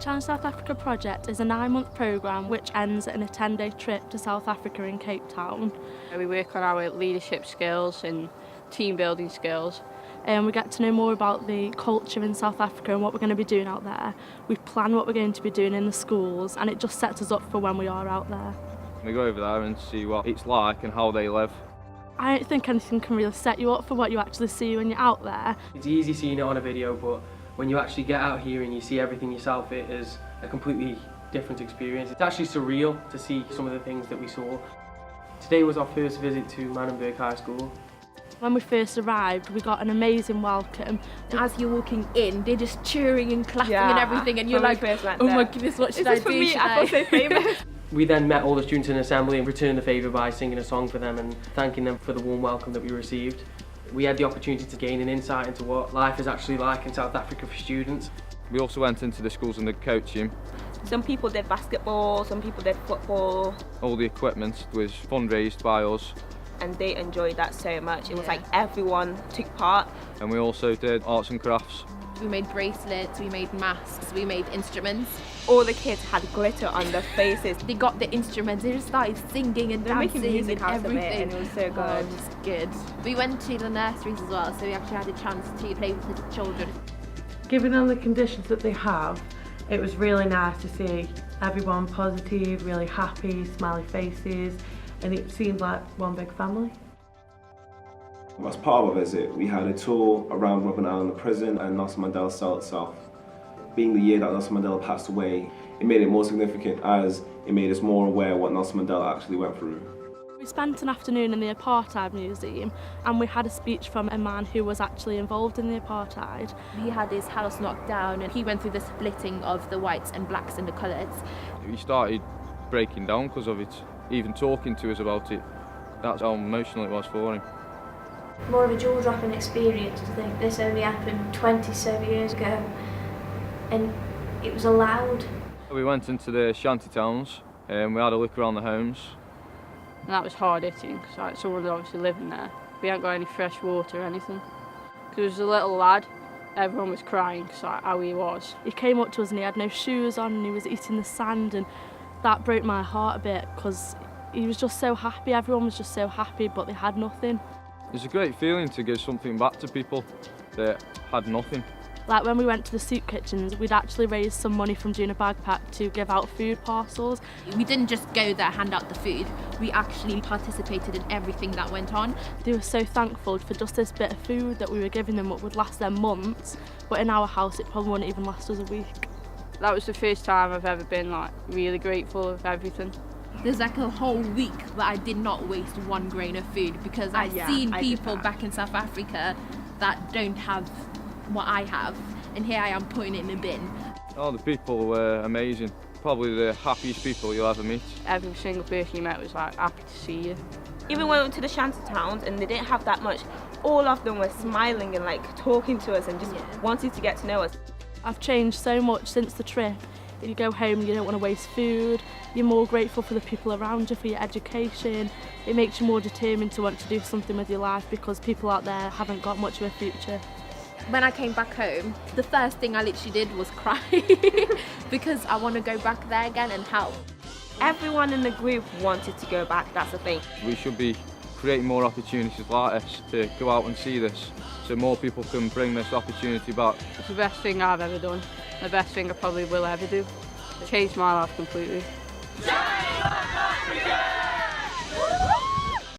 Challenge South Africa project is a 9-month programme which ends in a 10-day trip to South Africa in Cape Town. We work on our leadership skills and team building skills. And we get to know more about the culture in South Africa and what we're going to be doing out there. We plan what we're going to be doing in the schools, and it just sets us up for when we are out there. We go over there and see what it's like and how they live. I don't think anything can really set you up for what you actually see when you're out there. It's easy seeing it on a video, but when you actually get out here and you see everything yourself, it is a completely different experience. It's actually surreal to see some of the things that we saw. Today was our first visit to Manenberg High School. When we first arrived, we got an amazing welcome. As you're walking in, they're just cheering and clapping and everything, and you're like, oh my goodness, what should I do? For me, I feel so famous. We then met all the students in assembly and returned the favour by singing a song for them and thanking them for the warm welcome that we received. We had the opportunity to gain an insight into what life is actually like in South Africa for students. We also went into the schools and did coaching. Some people did basketball, some people did football. All the equipment was fundraised by us. And they enjoyed that so much. It was like everyone took part. And we also did arts and crafts. We made bracelets, we made masks, we made instruments. All the kids had glitter on their faces. They got the instruments, they just started singing and dancing making music and out of it, everything. and it was so good. Oh, it was good. We went to the nurseries as well, so we actually had a chance to play with the children. Given them the conditions that they have, it was really nice to see everyone positive, really happy, smiley faces, and it seemed like one big family. As part of our visit, we had a tour around Robben Island, the prison, and Nelson Mandela cell itself. Being the year that Nelson Mandela passed away, it made it more significant as it made us more aware of what Nelson Mandela actually went through. We spent an afternoon in the Apartheid Museum and we had a speech from a man who was actually involved in the apartheid. He had his house knocked down and he went through the splitting of the whites and blacks and the colours. He started breaking down because of it, even talking to us about it. That's how emotional it was for him. More of a jaw-dropping experience to think this only happened 27 years ago and it was allowed. We went into the shanty towns and we had a look around the homes. And that was hard hitting because like, someone was obviously living there. We hadn't got any fresh water or anything. There was a little lad, everyone was crying because like, how he was. He came up to us and he had no shoes on and he was eating the sand, and that broke my heart a bit because he was just so happy. Everyone was just so happy, but they had nothing. It's a great feeling to give something back to people that had nothing. Like when we went to the soup kitchens, we'd actually raised some money from doing a bagpack to give out food parcels. We didn't just go there, hand out the food, we actually participated in everything that went on. They were so thankful for just this bit of food that we were giving them, what would last them months, but in our house it probably wouldn't even last us a week. That was the first time I've ever been like really grateful of everything. There's like a whole week where I did not waste one grain of food because I've seen people back in South Africa that don't have what I have, and here I am putting it in a bin. Oh, the people were amazing. Probably the happiest people you'll ever meet. Every single person you met was like happy to see you. Even when we went to the shanty towns and they didn't have that much, all of them were smiling and like talking to us and just wanting to get to know us. I've changed so much since the trip. If you go home, you don't want to waste food, you're more grateful for the people around you, for your education. It makes you more determined to want to do something with your life because people out there haven't got much of a future. When I came back home, the first thing I literally did was cry because I want to go back there again and help. Everyone in the group wanted to go back, that's the thing. We should be creating more opportunities like this to go out and see this, so more people can bring this opportunity back. It's the best thing I've ever done, the best thing I probably will ever do. It changed my life completely.